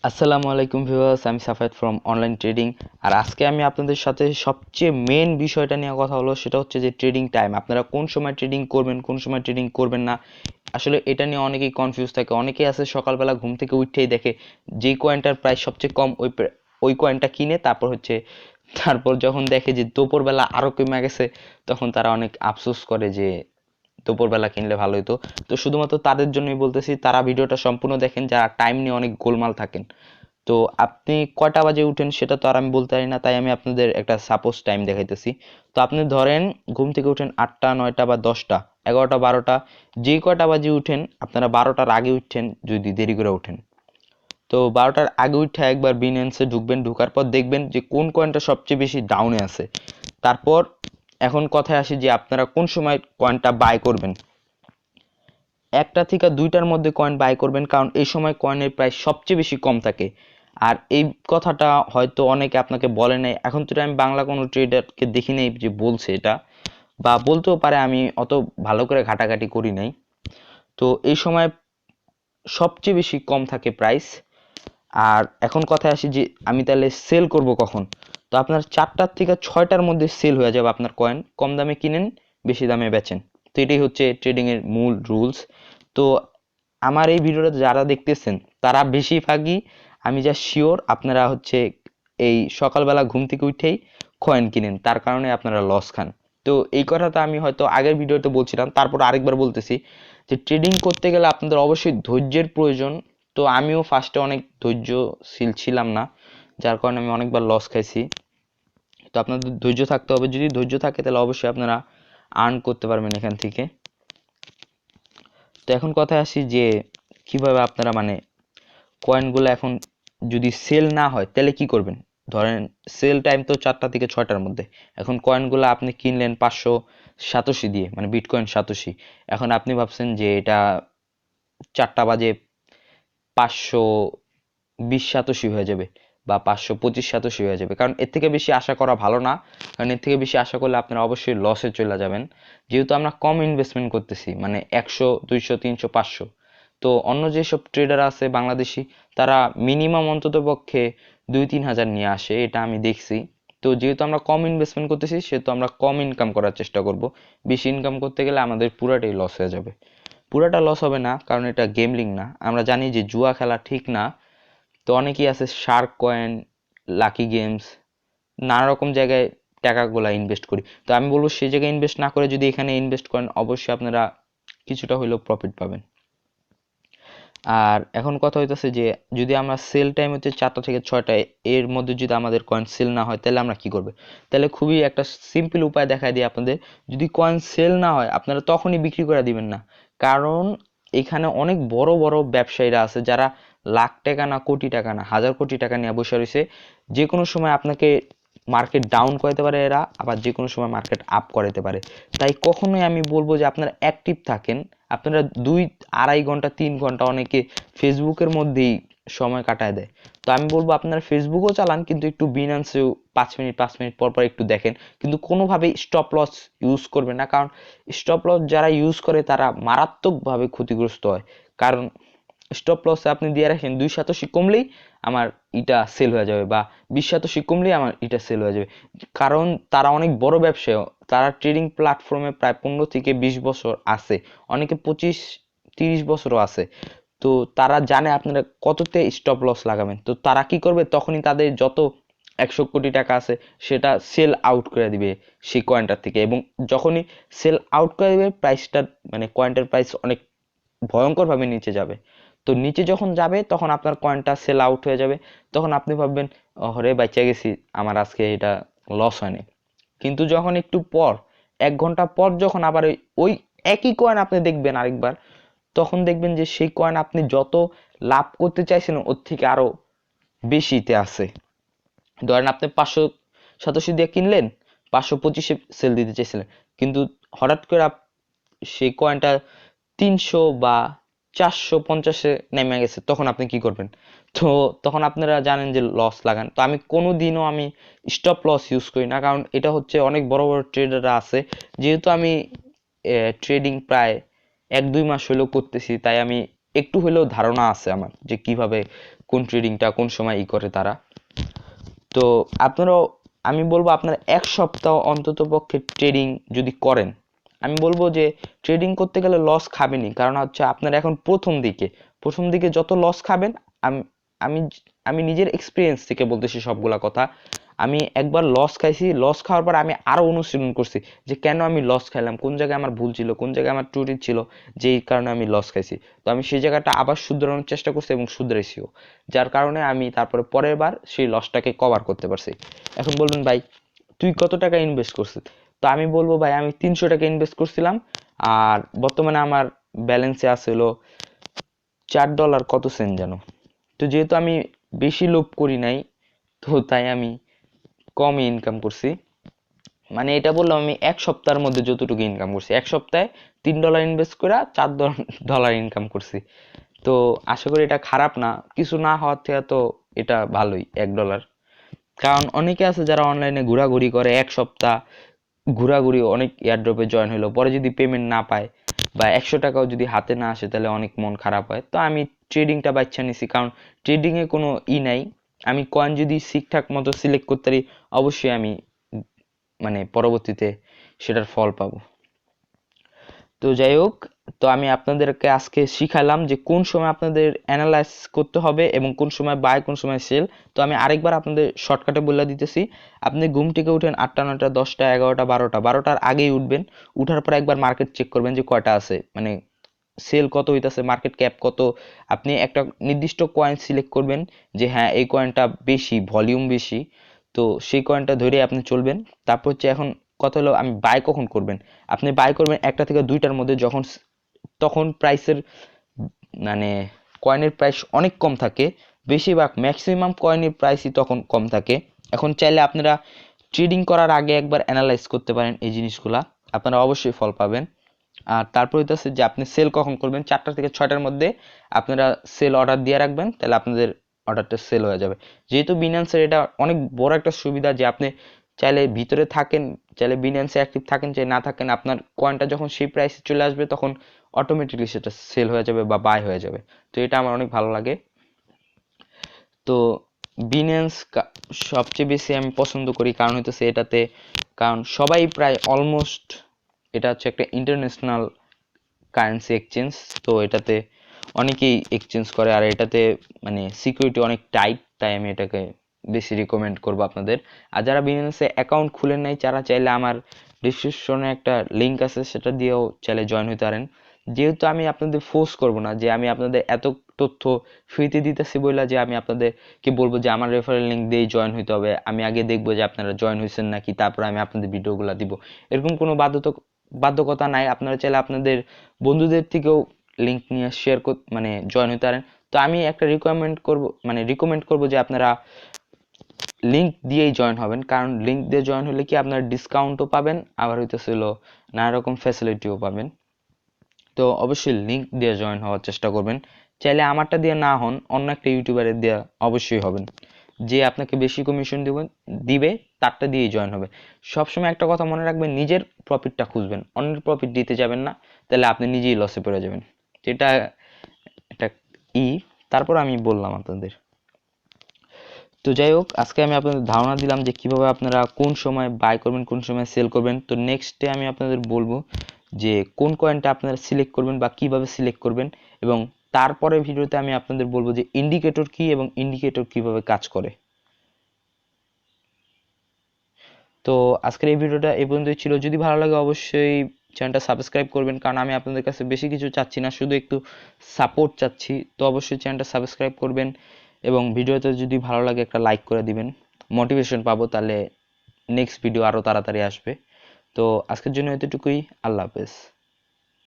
আসসালামু আলাইকুম ভিউয়ার্স, আমি সাফায়েত ফ্রম অনলাইন ট্রেডিং। আর আজকে আমি আপনাদের সাথে সবচেয়ে মেন বিষয়টা নিয়ে কথা হলো, সেটা হচ্ছে যে ট্রেডিং টাইম। আপনারা কোন সময় ট্রেডিং করবেন, কোন সময় ট্রেডিং করবেন না। আসলে এটা নিয়ে অনেকেই কনফিউজ থাকে। অনেকেই আছে সকালবেলা ঘুম থেকে উঠেই দেখে যেই কয়েনটার প্রাইস সবচেয়ে কম ওই কয়েনটা কিনে তারপর যখন দেখে যে দুপুরবেলা আরও কমে গেছে, তখন তারা অনেক আফসোস করে যে দুপুরবেলা কিনলে ভালো হতো। তো শুধুমাত্র তাদের জন্যই বলতেছি, তারা ভিডিওটা সম্পূর্ণ দেখেন যারা টাইম নিয়ে অনেক গোলমাল থাকেন। তো আপনি কয়টা বাজে উঠেন সেটা তো আর আমি বলতে পারি না, তাই আমি আপনাদের একটা সাপোজ টাইম দেখাইতেছি। তো আপনি ধরেন ঘুম থেকে উঠেন 8টা 9টা বা 10টা 11টা 12টা, যেই কয়টা বাজে উঠেন, আপনারা 12টার আগে উঠেন যদি দেরি করে উঠেন। তো 12টার আগে উঠে একবার বিনান্সে ঢুকবেন, ঢুকার পর দেখবেন যে কোন কয়েনটা সবচেয়ে বেশি ডাউনে আছে। তারপর এখন কথায় আসি যে আপনারা কোন সময় কয়েনটা বাই করবেন। 1টা থেকে 2টার মধ্যে কয়েন বাই করবেন, কারণ এই সময় কয়েনের প্রাইস সবচেয়ে বেশি কম থাকে। আর এই কথাটা হয়তো অনেকে আপনাকে বলে নাই, এখন তো আমি বাংলা কোনো ট্রেডারকে দেখি নাই যে বলছে এটা, বা বলতেও পারে, আমি অত ভালো করে ঘাটাঘাটি করি নাই। তো এই সময় সবচেয়ে বেশি কম থাকে প্রাইস। আর এখন কথায় আসি যে আমি তাহলে সেল করব কখন। তো আপনার 4টার থেকে 6টার মধ্যে সেল হয়ে যাবে আপনার কয়েন। কম দামে কিনেন, বেশি দামে বেচেন। তো এটাই হচ্ছে ট্রেডিং এর মূল রুলস। তো আমার এই ভিডিওটা যারা দেখতেছেন, তারা বেশিরভাগই, আমি যা শিওর, আপনারা হচ্ছে এই সকালবেলা ঘুম থেকে উঠেই কয়েন কিনেন, তার কারণে আপনারা লস খান। তো এই কথাটা আমি হয়তো আগের ভিডিওতে বলছিলাম, তারপর আরেকবার বলতেছি যে ট্রেডিং করতে গেলে আপনাদের অবশ্যই ধৈর্যের প্রয়োজন। তো আমিও ফার্স্টে অনেক ধৈর্যশীল ছিলাম না, যার কারণে আমি অনেকবার লস খাইছি। তো আপনাদের ধৈর্য থাকতে হবে, যদি ধৈর্য থাকে তাহলে অবশ্যই আপনারা আর্ন করতে পারবেন এখান থেকে। তো এখন কথায় আসি যে কিভাবে আপনারা কয়েনগুলো এখন যদি সেল না হয় তাহলে কি করবেন। ধরেন সেল টাইম তো 4টা থেকে 6টার মধ্যে। এখন কয়েনগুলো আপনি কিনলেন 587 দিয়ে, মানে বিটকয়েন 87। এখন আপনি ভাবছেন যে এটা 4টা বাজে 520 87 হয়ে যাবে, বা 525 87 হয়ে যাবে, কারণ এর থেকে বেশি আশা করা ভালো না। কারণ এর থেকে বেশি আশা করলে আপনারা অবশ্যই লসে চলে যাবেন। যেহেতু আমরা কম ইনভেস্টমেন্ট করতেছি, মানে 100 200 300 500। তো অন্য যেসব ট্রেডার আছে বাংলাদেশি, তারা মিনিমাম অন্তত পক্ষে 2-3 হাজার নিয়ে আসে, এটা আমি দেখছি। তো যেহেতু আমরা কম ইনভেস্টমেন্ট করতেছি, সেহেতু আমরা কম ইনকাম করার চেষ্টা করব। বেশি ইনকাম করতে গেলে আমাদের পুরাটাই লস হয়ে যাবে। পুরাটা লস হবে না, কারণ এটা গেমলিং না, আমরা জানি যে জুয়া খেলা ঠিক না। তো অনেকেই আছে শার্ক কয়েন, লাকি গেমস, নানা রকম জায়গায় টাকাগুলা ইনভেস্ট করি। তো আমি বলবো সেই জায়গায় ইনভেস্ট না করে যদি এখানে ইনভেস্ট করেন, অবশ্যই আপনারা কিছুটা হলেও প্রফিট পাবেন। আর এখন কথা হইতেছে যে যদি আমরা সেল টাইম হচ্ছে 4টা থেকে 6টায়, এর মধ্যে যদি আমাদের কয়েন সেল না হয় তাহলে আমরা কি করবে। তাহলে খুবই একটা সিম্পল উপায় দেখায় দিই আপনাদের। যদি কয়েন সেল না হয়, আপনারা তখনই বিক্রি করে দিবেন না। কারণ এখানে অনেক বড় বড় ব্যবসায়ীরা আছে, যারা লাখ টাকা না, কোটি টাকা না, হাজার কোটি টাকা নিয়ে বসে রয়েছে। যে কোনো সময় আপনাকে মার্কেট ডাউন করাতে পারে এরা, আবার যে কোনো সময় মার্কেট আপ করাতে পারে। তাই কখনোই আমি বলবো যে আপনারা অ্যাক্টিভ থাকেন। আপনারা 2-2.5 ঘন্টা 3 ঘন্টা অনেকে ফেসবুকের মধ্যেই সময় কাটায় দেয়। তো আমি বলবো আপনারা ফেসবুকও চালান, কিন্তু একটু বিনান্সেও 5 মিনিট পর পর একটু দেখেন, কিন্তু কোনোভাবেই স্টপ লস ইউজ করবেন না। কারণ স্টপ লস যারা ইউজ করে তারা মারাত্মকভাবে ক্ষতিগ্রস্ত হয়। কারণ স্টপ লসে আপনি দিয়ে রাখেন 2 শতাংশ কমলেই আমার এটা সেল হয়ে যাবে, বা 20 শতাংশ কমলেই আমার এটা সেল হয়ে যাবে। কারণ তারা অনেক বড় ব্যবসায়ী, তারা ট্রেডিং প্ল্যাটফর্মে প্রায় 15 থেকে 20 বছর আছে, অনেকে 25-30 বছরও আছে। তো তারা জানে আপনারা কততে স্টপ লস লাগাবেন। তো তারা কি করবে, তখনই তাদের যত 100 কোটি টাকা আছে সেটা সেল আউট করে দিবে সেই কয়েনটার থেকে। এবং যখনই সেল আউট করে দিবে, প্রাইসটা, মানে কয়েনটার প্রাইস অনেক ভয়ঙ্করভাবে নিচে যাবে। তো নিচে যখন যাবে তখন আপনার কয়েনটা সেল আউট হয়ে যাবে। তখন আপনি ভাববেন, হরে বাঁচা গেছি, আমার আজকে এটা লস হয়নি। কিন্তু যখন একটু পর, 1 ঘন্টা পর, যখন আবার ওই ওই একই কয়েন আপনি দেখবেন আরেকবার, তখন দেখবেন যে সেই কয়েন আপনি যত লাভ করতে চাইছেন ওর থেকে আরো বেশিতে আছে। ধরেন আপনি 587 দিয়ে কিনলেন, 525-এ সেল দিতে চাইছিলেন, কিন্তু হঠাৎ করে সেই কয়েনটা 300 বা 450-এ নেমে গেছে, তখন আপনি কি করবেন। তো তখন আপনারা জানেন যে লস লাগান। তো আমি কোনোদিনও আমি স্টপ লস ইউজ করি না, কারণ এটা হচ্ছে অনেক বড় বড় ট্রেডাররা আছে। যেহেতু আমি ট্রেডিং প্রায় 1-2 মাস হলেও করতেছি, তাই আমি একটু হলেও ধারণা আছে আমার যে কিভাবে কোন ট্রেডিংটা কোন সময় করে তারা। তো আপনারাও, আমি বলবো আপনারা 1 সপ্তাহ অন্তত পক্ষে ট্রেডিং যদি করেন, আমি বলবো যে ট্রেডিং করতে গেলে লস খাবেনই, কারণ হচ্ছে আপনারা এখন প্রথম দিকে যত লস খাবেন, আমি আমি আমি নিজের এক্সপিরিয়েন্স থেকে বলতেছি সবগুলা কথা। আমি একবার লস খাইছি, লস খাওয়ার পর আমি আরো অনুশীলন করছি যে কেন আমি লস খাইলাম, কোন জায়গায় আমার ভুল ছিল, কোন জায়গায় আমার ত্রুটি ছিল, যেই কারণে আমি লস খাইছি। তো আমি সেই জায়গাটা আবার শুধরানোর চেষ্টা করছি এবং শুধরাইছিও, যার কারণে আমি তারপরে পরের বার সেই লসটাকে কভার করতে পারছি। এখন বলবেন ভাই তুই কত টাকা ইনভেস্ট করছিস? তো আমি বলবো ভাই আমি 300 টাকা ইনভেস্ট করছিলাম, আর বর্তমানে আমার ব্যালেন্সে আছে হলো $4 কত সেন্ট জানো। তো যেহেতু আমি বেশি লোভ করি নাই, তো তাই আমি কম ইনকাম করছি। মানে এটা বললাম আমি 1 সপ্তাহের মধ্যে যতটুকু ইনকাম করছি, 1 সপ্তাহে $3 ইনভেস্ট করে $4 ইনকাম করছি। তো আশা করি এটা খারাপ না, কিছু না হওয়ার থেকে তো এটা ভালোই $1। কারণ অনেকে আছে যারা অনলাইনে ঘোরাঘুরি করে 1 সপ্তাহ ঘোরাঘুরি, অনেক এয়ারড্রপে জয়েন হলো, পরে যদি পেমেন্ট না পায় বা 100 টাকাও যদি হাতে না আসে তাহলে অনেক মন খারাপ হয়। তো আমি ট্রেডিংটা বাচ্চা নিছি, কারণ ট্রেডিংয়ে কোনো নাই, আমি কয়েন যদি ঠিকঠাক মতো সিলেক্ট করতে পারি অবশ্যই আমি মানে পরবর্তীতে সেটার ফল পাবো। তো যাই হোক, তো আমি আপনাদেরকে আজকে শিখালাম যে কোন সময় আপনাদের অ্যানালাইজ করতে হবে এবং কোন সময় বাই কোন সময় সেল। তো আমি আরেকবার আপনাদের শর্টকাটে বলে দিতেছি। আপনি ঘুম থেকে উঠেন 8টা 9টা 10টা 11টা 12টার আগেই উঠবেন। উঠার পর একবার মার্কেট চেক করবেন যে কয়টা আছে, মানে সেল কত হইতাছে, মার্কেট ক্যাপ কত। আপনি একটা নির্দিষ্ট কয়েন সিলেক্ট করবেন যে হ্যাঁ এই কয়েনটা বেশি, ভলিউম বেশি, তো সেই কয়েনটা ধরে আপনি চলবেন। তারপর হচ্ছে এখন কথা হলো আমি বাই কখন করবেন। আপনি বাই করবেন 1টা থেকে 2টার মধ্যে, তখন প্রাইসের মানে কয়েনের প্রাইস অনেক কম থাকে, বেশিরভাগ ম্যাক্সিমাম কয়েনের প্রাইসই তখন কম থাকে। এখন চাইলে আপনারা ট্রেডিং করার আগে একবার অ্যানালাইজ করতে পারেন এই জিনিসগুলা, আপনারা অবশ্যই ফল পাবেন। আর তারপর হইতেছে যে আপনি সেল কখন করবেন, 4টা থেকে 6টার মধ্যে আপনারা সেল অর্ডার দিয়ে রাখবেন, তাহলে আপনাদের অর্ডারটা সেল হয়ে যাবে। যেহেতু বিনান্সের এটা অনেক বড় একটা সুবিধা যে আপনি চাইলে ভিতরে থাকেন, চাইলে বিনান্সে অ্যাক্টিভ থাকেন, চাই না থাকেন, আপনার কয়েনটা যখন সেই প্রাইসে চলে আসবে তখন অটোমেটিকলি সেটা সেল হয়ে যাবে বা বাই হয়ে যাবে। তো এটা আমার অনেক ভালো লাগে। তো বিনান্স সবচেয়ে বেশি আমি পছন্দ করি, কারণ হইতেছে এটাতে, কারণ সবাই প্রায় অলমোস্ট, এটা হচ্ছে একটা ইন্টারন্যাশনাল কারেন্সি এক্সচেঞ্জ। তো এটাতে অনেকেই এক্সচেঞ্জ করে, আর এটাতে মানে সিকিউরিটি অনেক টাইট, তাই আমি এটাকে বেশি রিকমেন্ড করবো আপনাদের। আর যারা বিজনেসে অ্যাকাউন্ট খুলেন নাই, যারা চাইলে আমার ডিসক্রিপশনে একটা লিঙ্ক আছে, সেটা দিয়েও চাইলে জয়েন হতে পারেন। যেহেতু আমি আপনাদের ফোর্স করব না যে আমি আপনাদের এত তথ্য ফ্রিতে দিতেছি বইলা যে আমি আপনাদেরকে বলবো যে আমার রেফারেল লিঙ্ক দিয়েই জয়েন হইতে হবে, আমি আগে দেখবো যে আপনারা জয়েন হয়েছেন নাকি, তারপর আমি আপনাদের ভিডিওগুলো দিব। এরকম কোনো বাধ্যকতা নাই, আপনারা চাইলে আপনাদের বন্ধুদের থেকেও লিঙ্ক নিয়ে শেয়ার মানে জয়েন হতে পারেন। তো আমি একটা রিকমেন্ড করব যে আপনারা লিঙ্ক দিয়েই জয়েন হবেন, কারণ লিঙ্ক দিয়ে জয়েন হলে কি আপনারা ডিসকাউন্টও পাবেন, আবার হইতেছিল নানা রকম ফ্যাসিলিটিও পাবেন। তো অবশ্যই লিঙ্ক দিয়ে জয়েন হওয়ার চেষ্টা করবেন। চাইলে আমারটা দিয়ে না হন, অন্য একটা ইউটিউবারের দিয়ে অবশ্যই হবেন, যে আপনাকে বেশি কমিশন দিবে তারটা দিয়েই জয়েন হবে। সবসময় একটা কথা মনে রাখবেন, নিজের প্রফিটটা খুঁজবেন, অন্যের প্রফিট দিতে যাবেন না, তাহলে আপনি নিজেই লসে পড়ে যাবেন। এটা একটা ই তারপর আমি বললাম আপনাদের। তো যাই হোক, আজকে আমি আপনাদের ধারণা দিলাম যে কিভাবে আপনারা কোন সময় বাই করবেন, কোন সময় সেল করবেন। তো নেক্সটে আমি আপনাদের বলবো যে কোন কয়েনটা আপনারা সিলেক্ট করবেন বা কিভাবে সিলেক্ট করবেন, এবং তারপরে ভিডিওতে আমি আপনাদের বলবো যে ইন্ডিকেটর কি এবং ইন্ডিকেটর কিভাবে কাজ করে। তো আজকের এই ভিডিওটা এই পর্যন্তই ছিল। যদি ভালো লাগে অবশ্যই চ্যানেলটা সাবস্ক্রাইব করবেন, কারণ আমি আপনাদের কাছে বেশি কিছু চাচ্ছি না, শুধু একটু সাপোর্ট চাচ্ছি। তো অবশ্যই চ্যানেলটা সাবস্ক্রাইব করবেন এবং ভিডিওতে যদি ভালো লাগে একটা লাইক করে দিবেন, মোটিভেশন পাবো, তাহলে নেক্সট ভিডিও আরও তাড়াতাড়ি আসবে। তো আজকের জন্য এতটুকুই, আল্লাহ হাফেজ।